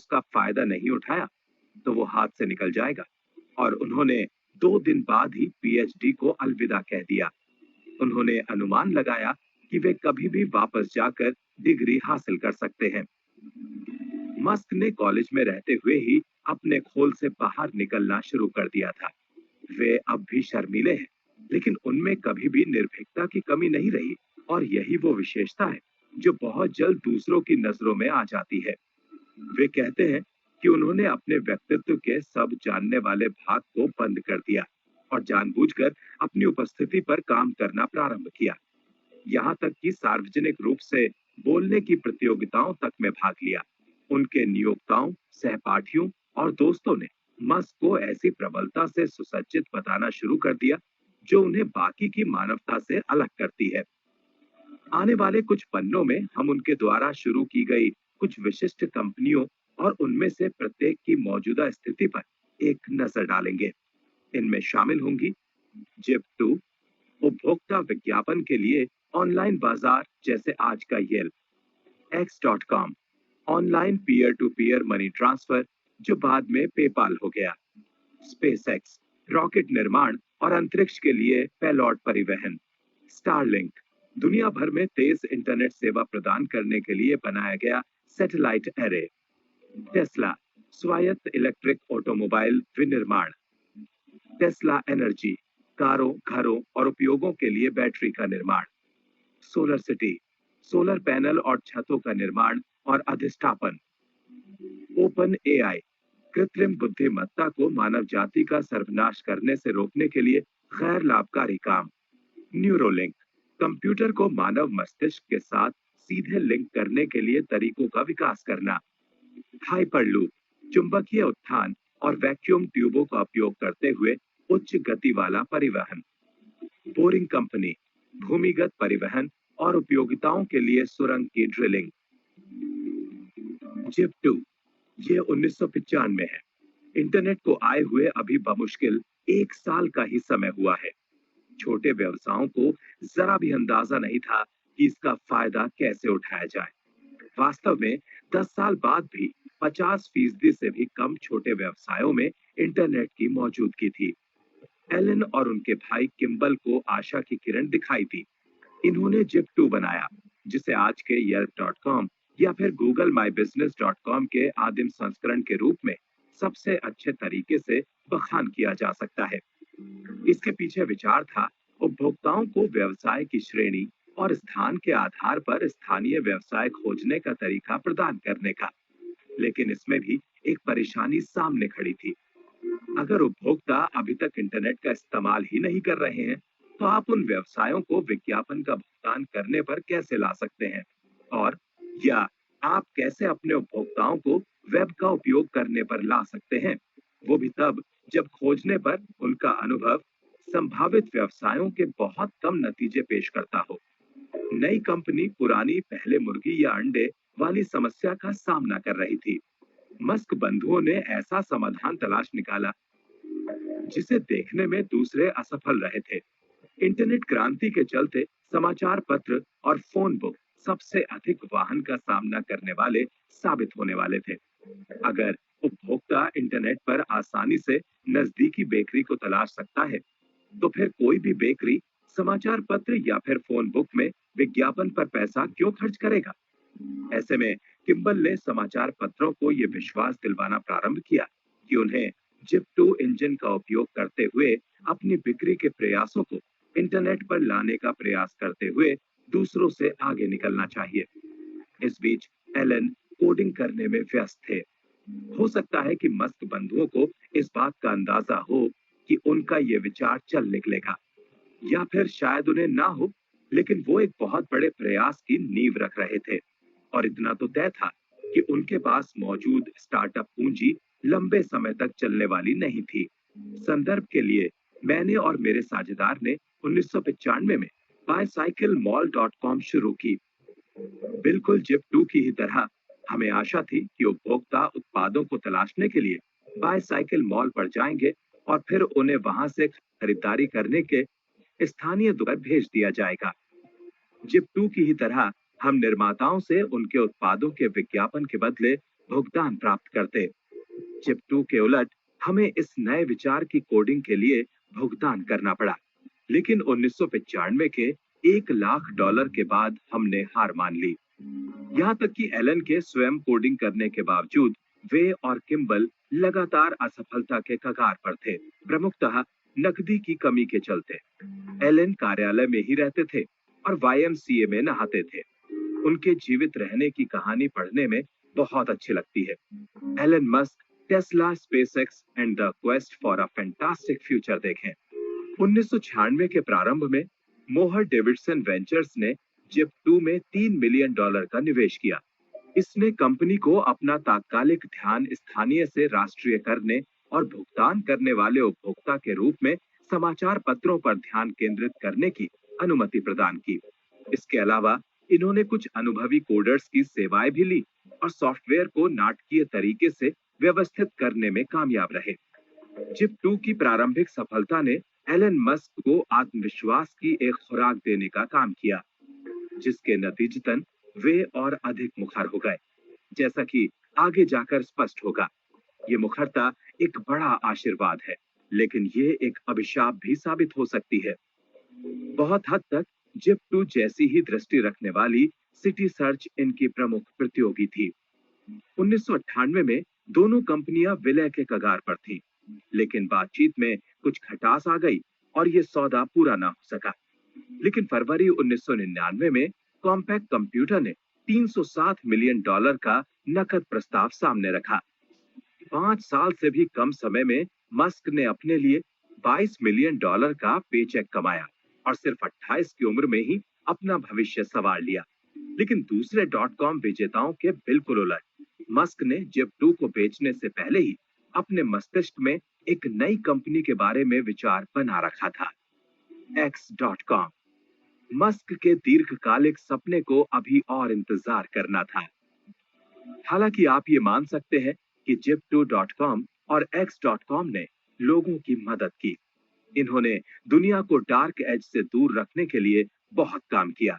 उसका फायदा नहीं उठाया तो वो हाथ से निकल जाएगा। और उन्होंने 2 दिन बाद ही पीएचडी को अलविदा कह दिया। उन्होंने अनुमान लगाया कि वे कभी भी वापस जाकर डिग्री हासिल कर सकते हैं। मस्क ने कॉलेज में रहते हुए ही अपने खोल से बाहर निकलना शुरू कर दिया था। वे अब भी शर्मीले हैं, लेकिन उनमें कभी भी निर्भीकता की कमी नहीं रही। और यही वो विशेषता है जो बहुत जल्द दूसरों की नजरों में आ जाती है। वे कहते हैं कि उन्होंने अपने व्यक्तित्व के सब जानने वाले भाग को बंद कर दिया और जानबूझकर अपनी उपस्थिति पर काम करना प्रारंभ किया। यहाँ तक कि सार्वजनिक रूप से बोलने की प्रतियोगिताओं तक में भाग लिया। उनके नियोक्ताओं, सहपाठियों और दोस्तों ने मस्क को ऐसी प्रबलता से सुसज्जित बताना शुरू कर दिया जो उन्हें बाकी की मानवता से अलग करती है। आने वाले कुछ पन्नों में हम उनके द्वारा शुरू की गई कुछ विशिष्ट कंपनियों और उनमें से प्रत्येक की मौजूदा स्थिति पर एक नजर डालेंगे। इनमें शामिल होंगी जिप2, उपभोक्ता विज्ञापन के लिए ऑनलाइन बाजार जैसे आज का Yelp, x.com, online peer to peer money transfer जो बाद में पेपाल हो गया, स्पेसएक्स, रॉकेट निर्माण और अंतरिक्ष के लिए पेलॉड परिवहन, स्टारलिंक, दुनिया भर में तेज इंटरनेट सेवा प्रदान करने के लिए बनाया गया सैटेलाइट एरे, टेस्ला, स्वायत्त इलेक्ट्रिक ऑटोमोबाइल विनिर्माण, टेस्ला एनर्जी, कारों, घरों और उपयोगों के लिए बैटरी का निर्माण, सोलर सिटी, सोलर पैनल और छतों का निर्माण और अधिष्ठापन, ओपन एआई, कृत्रिम बुद्धिमत्ता को मानव जाति का सर्वनाश करने से रोकने के लिए गैर लाभकारी काम, न्यूरोलिंक, कंप्यूटर को मानव मस्तिष्क के साथ सीधे लिंक करने के लिए तरीकों का विकास करना, हाइपरलूप, चुंबकीय उत्थान और वैक्यूम ट्यूबों का उपयोग करते हुए उच्च गति वाला परिवहन, बोरिंग कंपनी, भूमिगत परिवहन और उपयोगिताओं के लिए सुरंग की ड्रिलिंग। जिप2, ये 1995 में है। इंटरनेट को आए हुए अभी बमुश्किल 1 साल का ही समय हुआ है। छोटे व्यवसायों को जरा भी अंदाजा नहीं था कि इसका फायदा कैसे उठाया जाए। वास्तव में 10 साल बाद भी 50% से भी कम छोटे व्यवसायों में इंटरनेट की मौजूदगी थी। एलन और उनके भाई किम्बल को आशा की किरण दिखाई थी। इन्होंने जिप2 बनाया, जिसे आज के yelp.com या फिर google my business.com के आदिम संस्करण के रूप में सबसे अच्छे तरीके से बखान किया जा सकता है। इसके पीछे विचार था उपभोक्ताओं को व्यवसाय की श्रेणी और स्थान के आधार पर स्थानीय व्यवसाय खोजने का तरीका प्रदान करने का। लेकिन इसमें भी एक परेशानी सामने खड़ी थी। अगर उपभोक्ता अभी तक इंटरनेट का इस्तेमाल ही नहीं कर रहे हैं, तो आप उन व्यवसायों को विज्ञापन का भुगतान करने पर कैसे ला सकते हैं? और या आप कैसे अपने उपभोक्ताओं को वेब का उपयोग करने पर ला सकते हैं? वो भी तब जब खोजने पर उनका अनुभव संभावित व्यवसायों के बहुत कम नतीजे पेश करता हो। नई कंपनी पुरानी पहले मुर्गी या अंडे वाली समस्या का सामना कर रही थी। मस्क बंधुओं ने ऐसा समाधान तलाश निकाला जिसे देखने में दूसरे असफल रहे थे। इंटरनेट क्रांति के चलते समाचार पत्र और फोन बुक सबसे अधिक वाहन का सामना करने वाले साबित होने वाले थे। अगर उपभोक्ता इंटरनेट पर आसानी से नजदीकी बेकरी को तलाश सकता है, तो फिर कोई भी बेकरी समाचार पत्र या फिर फोन बुक में विज्ञापन पर पैसा क्यों खर्च करेगा? ऐसे में किम्बल ने समाचार पत्रों को यह विश्वास दिलवाना प्रारंभ किया कि उन्हें जिप2 इंजन का उपयोग करते हुए अपनी बिक्री के प्रयासों को इंटरनेट पर लाने का प्रयास करते हुए दूसरों से आगे निकलना चाहिए। इस बीच एलन कोडिंग करने में व्यस्त थे। हो सकता है कि मस्क बंधुओं को इस बात का अंदाजा हो कि उनका ये विचार चल निकलेगा, या फिर शायद उन्हें ना हो, लेकिन वो एक बहुत बड़े प्रयास की नींव रख रहे थे। और इतना तो तय था कि उनके पास मौजूद स्टार्टअप पूंजी लंबे समय तक चलने वाली नहीं थी। संदर्भ के लिए, मैंने और मेरे साझेदार ने 1995 में bicyclemall.com शुरू की। बिल्कुल जिप2 की ही तरह हमें आशा थी कि उपभोक्ता उत्पादों को तलाशने के लिए बायसाइकिल मॉल पर जाएंगे और फिर उन्हें वहां से खरीदारी करने के स्थानीय दुकान पर भेज दिया जाएगा। जिप2 की ही तरह हम निर्माताओं से उनके उत्पादों के विज्ञापन के बदले भुगतान प्राप्त करते। चिप 2 के उलट हमें इस नए विचार की कोडिंग के लिए भुगतान करना पड़ा। लेकिन 1995 के $1 लाख के बाद हमने हार मान ली। यहाँ तक कि एलन के स्वयं कोडिंग करने के बावजूद वे और किम्बल लगातार असफलता के कगार पर थे, प्रमुखतः नकदी की कमी के चलते। एलन कार्यालय में ही रहते थे और वाईएमसीए में नहाते थे। उनके जीवित रहने की कहानी पढ़ने में बहुत अच्छी लगती है। Elon Musk, Tesla, SpaceX and the quest for a fantastic future देखें। 1996 के प्रारंभ में मोहर डेविडसन वेंचर्स ने जिप 2 में $3 मिलियन का निवेश किया। इसने कंपनी को अपना तात्कालिक ध्यान स्थानीय से राष्ट्रीय करने और भुगतान करने वाले उपभोक्ता के रूप में समाचार पत्रों पर ध्यान केंद्रित करने की अनुमति प्रदान की। इसके अलावा इन्होंने कुछ अनुभवी कोडर्स की सेवाएं भी ली और सॉफ्टवेयर को नाटकीय तरीके से व्यवस्थित करने में कामयाब रहे। जिप 2 की प्रारंभिक सफलता ने एलन मस्क को आत्मविश्वास की एक खुराक देने का काम किया, जिसके नतीजतन वे और अधिक मुखर हो गए, जैसा कि आगे जाकर स्पष्ट होगा। ये मुखरता एक बड़ा आशीर्वाद है, लेकिन ये एक अभिशाप भी साबित हो सकती है। बहुत हद तक जिप 2 जैसी ही दृष्टि रखने वाली सिटी सर्च इनकी प्रमुख प्रतियोगी थी। 1998 में दोनों कंपनियां विलय के कगार पर थीं, लेकिन बातचीत में कुछ खटास आ गई और ये सौदा पूरा ना हो सका। लेकिन फरवरी 1999 में कॉम्पैक्ट कंप्यूटर ने $307 मिलियन का नकद प्रस्ताव सामने रखा। 5 साल से भी कम समय में मस्क ने अपने लिए $22 मिलियन का पेचेक कमाया और सिर्फ 28 की उम्र में ही अपना भविष्य संवार लिया। लेकिन दूसरे डॉट कॉम विजेताओं के बिल्कुल उलट, मस्क ने जिप 2 को बेचने से पहले ही अपने मस्तिष्क में एक नई कंपनी के बारे में विचार बना रखा था, X.com। मस्क के दीर्घकालिक सपने को अभी और इंतजार करना था। हालांकि आप ये मान सकते हैं कि Zip2.com और X.com ने लोगों की मदद की। इन्होंने दुनिया को डार्क एज से दूर रखने के लिए बहुत काम किया।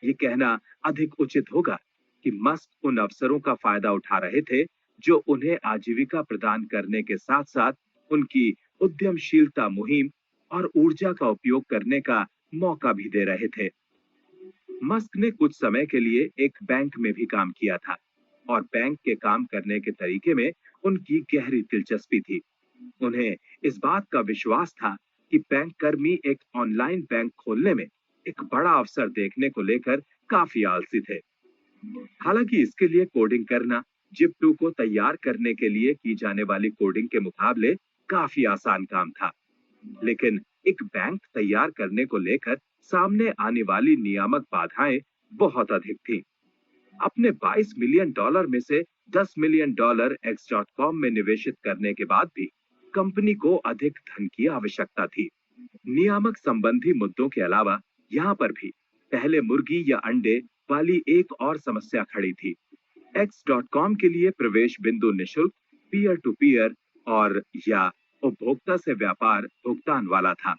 ये कहना अधिक उचित होगा कि मस्क उन अवसरों का फायदा उठा रहे थे जो उन्हें आजीविका प्रदान करने के साथ साथ उनकी उद्यमशीलता मुहिम और ऊर्जा का उपयोग करने का मौका भी दे रहे थे। मस्क ने कुछ समय के लिए एक बैंक में भी काम किया था और बैंक के काम करने के तरीके में उनकी गहरी दिलचस्पी थी। उन्हें इस बात का विश्वास था कि बैंक कर्मी एक ऑनलाइन बैंक खोलने में एक बड़ा अवसर देखने को लेकर काफी आलसी थे। हालांकि इसके लिए कोडिंग करना जिप 2 को तैयार करने के लिए की जाने वाली कोडिंग के मुकाबले काफी आसान काम था। लेकिन एक बैंक तैयार करने को लेकर सामने आने वाली नियामक बाधाएं बहुत अधिक थीं। अपने $22 मिलियन में से $10 मिलियन X.com में निवेशित करने के बाद भी कंपनी को अधिक धन की आवश्यकता थी। नियामक संबंधी मुद्दों के अलावा यहाँ पर भी पहले मुर्गी या अंडे वाली एक और समस्या खड़ी थी। X.com के लिए प्रवेश बिंदु निशुल्क, पीयर टू पीयर और या उपभोक्ता से व्यापार भुगतान वाला था।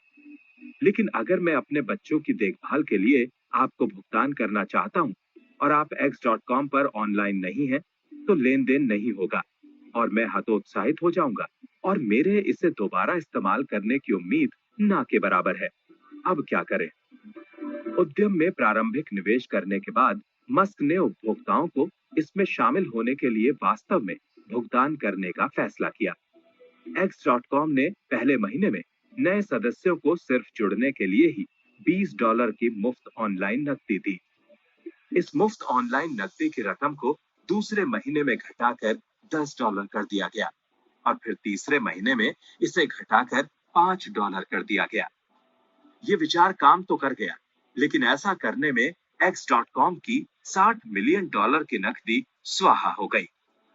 लेकिन अगर मैं अपने बच्चों की देखभाल के लिए आपको भुगतान करना चाहता हूं और आप X.com पर ऑनलाइन नहीं हैं, तो लेन देन नहीं होगा और मैं हतोत्साहित हो जाऊंगा और मेरे इसे दोबारा इस्तेमाल करने की उम्मीद ना के बराबर है। अब क्या करें? उद्यम में प्रारंभिक निवेश करने के बाद मस्क ने उपभोक्ताओं को इसमें शामिल होने के लिए वास्तव में भुगतान करने का फैसला किया। X.com ने पहले महीने में नए सदस्यों को सिर्फ जुड़ने के लिए ही $20 की मुफ्त ऑनलाइन नकदी दी। इस मुफ्त ऑनलाइन नकदी की रकम को दूसरे महीने में घटाकर $10 कर दिया गया और फिर तीसरे महीने में इसे घटाकर $5 कर दिया गया। ये विचार काम तो कर गया, लेकिन ऐसा करने में X.com की $60 मिलियन की नकदी स्वाहा हो गई।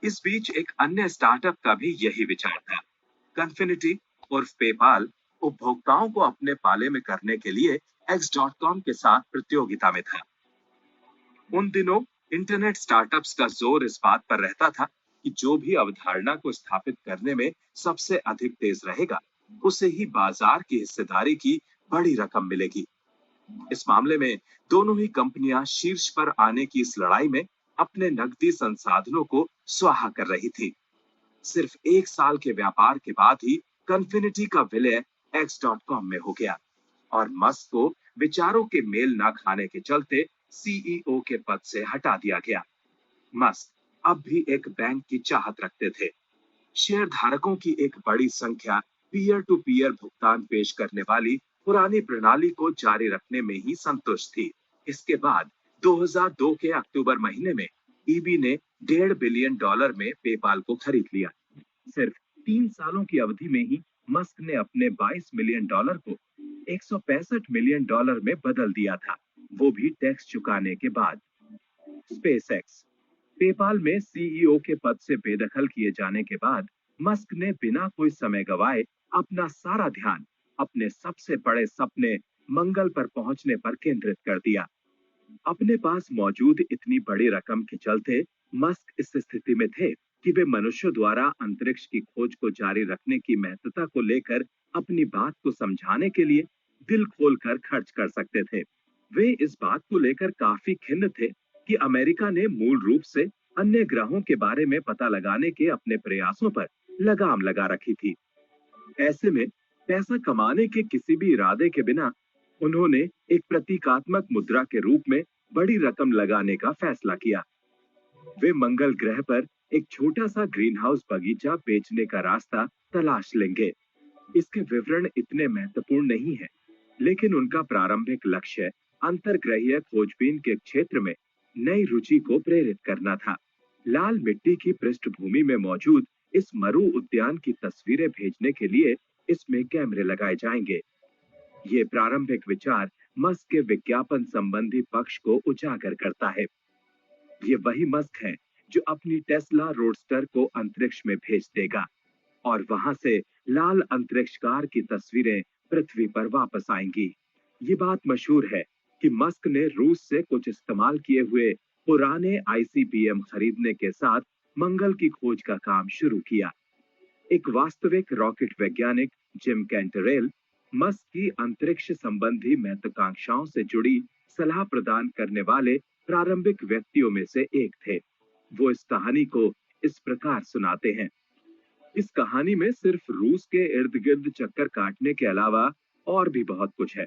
इस बीच एक अन्य स्टार्टअप का भी यही विचार था। कन्फिनिटी उर्फ पेपाल उपभोक्ताओं को अपने पाले में करने के लिए X.com के साथ प्रतियोगिता में था। उन दिनों इंटरनेट स्टार्टअप्स का जोर इस बात पर रहता था कि जो भी अवधारणा को स्थापित करने में सबसे अधिक तेज रहेगा, उसे ही बाजार की हिस्सेदारी की बड़ी रकम मिलेगी। इस मामले में दोनों ही कंपनियां शीर्ष पर आने की इस लड़ाई में अपने नकदी संसाधनों को स्वाहा कर रही थी। सिर्फ 1 साल के व्यापार के बाद ही कन्फिनिटी का विलय X.com में हो गया और मस्क को विचारों के मेल ना खाने के चलते सीईओ के पद से हटा दिया गया। मस्क अब भी एक बैंक की चाहत रखते थे। शेयर धारकों की एक बड़ी संख्या पीयर टू पीयर भुगतान पेश करने वाली पुरानी प्रणाली को जारी रखने में ही संतुष्ट थी। इसके बाद 2002 के अक्टूबर महीने में ईबी ने $1.5 बिलियन में पेपाल को खरीद लिया। सिर्फ 3 सालों की अवधि में ही मस्क ने अपने $22 मिलियन को $165 मिलियन में बदल दिया था, वो भी टैक्स चुकाने के बाद। स्पेसएक्स पेपाल में सीईओ के पद से बेदखल किए जाने के बाद मस्क ने बिना कोई समय गवाए अपना सारा ध्यान अपने सबसे बड़े सपने मंगल पर पहुंचने पर केंद्रित कर दिया। अपने पास मौजूद इतनी बड़ी रकम के चलते मस्क इस स्थिति में थे कि वे मनुष्य द्वारा अंतरिक्ष की खोज को जारी रखने की महत्ता को लेकर अपनी बात को समझाने के लिए दिल खोलकर खर्च कर सकते थे। वे इस बात को लेकर काफी खिन्न थे कि अमेरिका ने मूल रूप से अन्य ग्रहों के बारे में पता लगाने के अपने प्रयासों पर लगाम लगा रखी थी। ऐसे में पैसा कमाने के किसी भी इरादे के बिना उन्होंने एक प्रतीकात्मक मुद्रा के रूप में बड़ी रकम लगाने का फैसला किया। वे मंगल ग्रह पर एक छोटा सा ग्रीन हाउस बगीचा बेचने का रास्ता तलाश लेंगे। इसके विवरण इतने महत्वपूर्ण नहीं है, लेकिन उनका प्रारंभिक लक्ष्य अंतर्ग्रहीय खोजबीन के क्षेत्र में नई रुचि को प्रेरित करना था। लाल मिट्टी की पृष्ठभूमि में मौजूद इस मरु उद्यान की तस्वीरें भेजने के लिए इसमें कैमरे लगाए जाएंगे। ये प्रारंभिक विचार मस्क के विज्ञापन संबंधी पक्ष को उजागर करता है। ये वही मस्क है जो अपनी टेस्ला रोडस्टर को अंतरिक्ष में भेज देगा और वहां से लाल अंतरिक्ष कार की तस्वीरें पृथ्वी पर वापस आएंगी। ये बात मशहूर है कि मस्क ने रूस से कुछ इस्तेमाल किए हुए पुराने आईसीबीएम खरीदने के साथ मंगल की खोज का काम शुरू किया। एक वास्तविक रॉकेट वैज्ञानिक जिम कैंटरेल मस्क की अंतरिक्ष संबंधी महत्वाकांक्षाओं से जुड़ी सलाह प्रदान करने वाले प्रारंभिक व्यक्तियों में से एक थे। वो इस कहानी को इस प्रकार सुनाते हैं। इस कहानी में सिर्फ रूस के इर्द गिर्द चक्कर काटने के अलावा और भी बहुत कुछ है।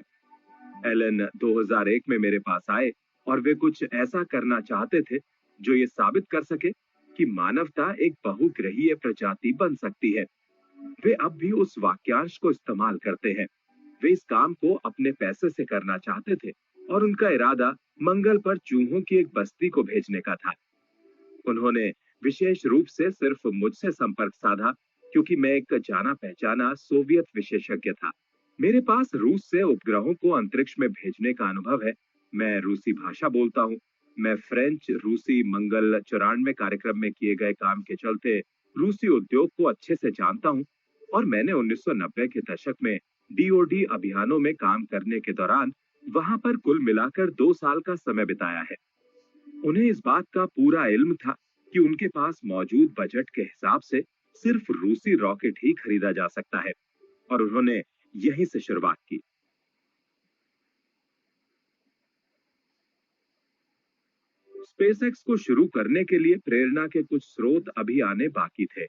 एलन 2001 में मेरे पास आए और वे कुछ ऐसा करना चाहते थे जो ये साबित कर सके कि मानवता एक बहुग्रहीय प्रजाति बन सकती है। वे अब भी उस वाक्यांश को इस्तेमाल करते हैं। वे इस काम को अपने पैसे से करना चाहते थे और उनका इरादा मंगल पर चूहों की एक बस्ती को भेजने का था। उन्होंने विशेष रूप से सिर्फ मुझसे संपर्क साधा क्योंकि मैं एक जाना पहचाना सोवियत विशेषज्ञ था। मेरे पास रूस से उपग्रहों को अंतरिक्ष में भेजने का अनुभव है। मैं रूसी भाषा बोलता हूँ। मैं फ्रेंच रूसी मंगल 94 कार्यक्रम में किए गए काम के चलते रूसी उद्योग को अच्छे से जानता हूँ और मैंने 1990 के दशक में डीओडी अभियानों में काम करने के दौरान वहां पर कुल मिलाकर 2 साल का समय बिताया है। उन्हें इस बात का पूरा इल्म था कि उनके पास मौजूद बजट के हिसाब से सिर्फ रूसी रॉकेट ही खरीदा जा सकता है और उन्होंने यहीं से शुरुआत की। स्पेसएक्स को शुरू करने के लिए प्रेरणा के कुछ स्रोत अभी आने बाकी थे।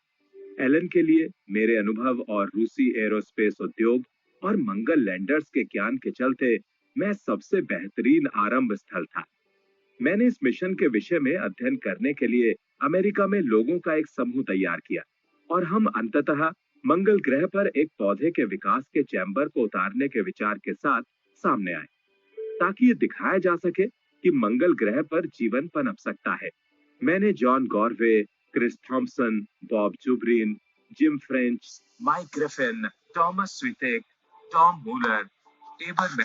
एलन के लिए मेरे अनुभव और रूसी एरोस्पेस उद्योग और मंगल लैंडर्स के ज्ञान के चलते मैं सबसे बेहतरीन आरंभ स्थल था। मैंने इस मिशन के विषय में अध्ययन करने के लिए अमेरिका में लोगों का एक समूह तैयार किया और हम अंततः मंगल ग्रह पर एक पौधे के विकास के चैम्बर को उतारने के विचार के साथ सामने आए ताकि ये दिखाया जा सके कि मंगल ग्रह पर जीवन पनप सकता है। मैंने John Garvey, Chris Thompson, Bob Zubrin, Jim French, Mike Griffin, Thomas Svitek, Tom Mueller, एबर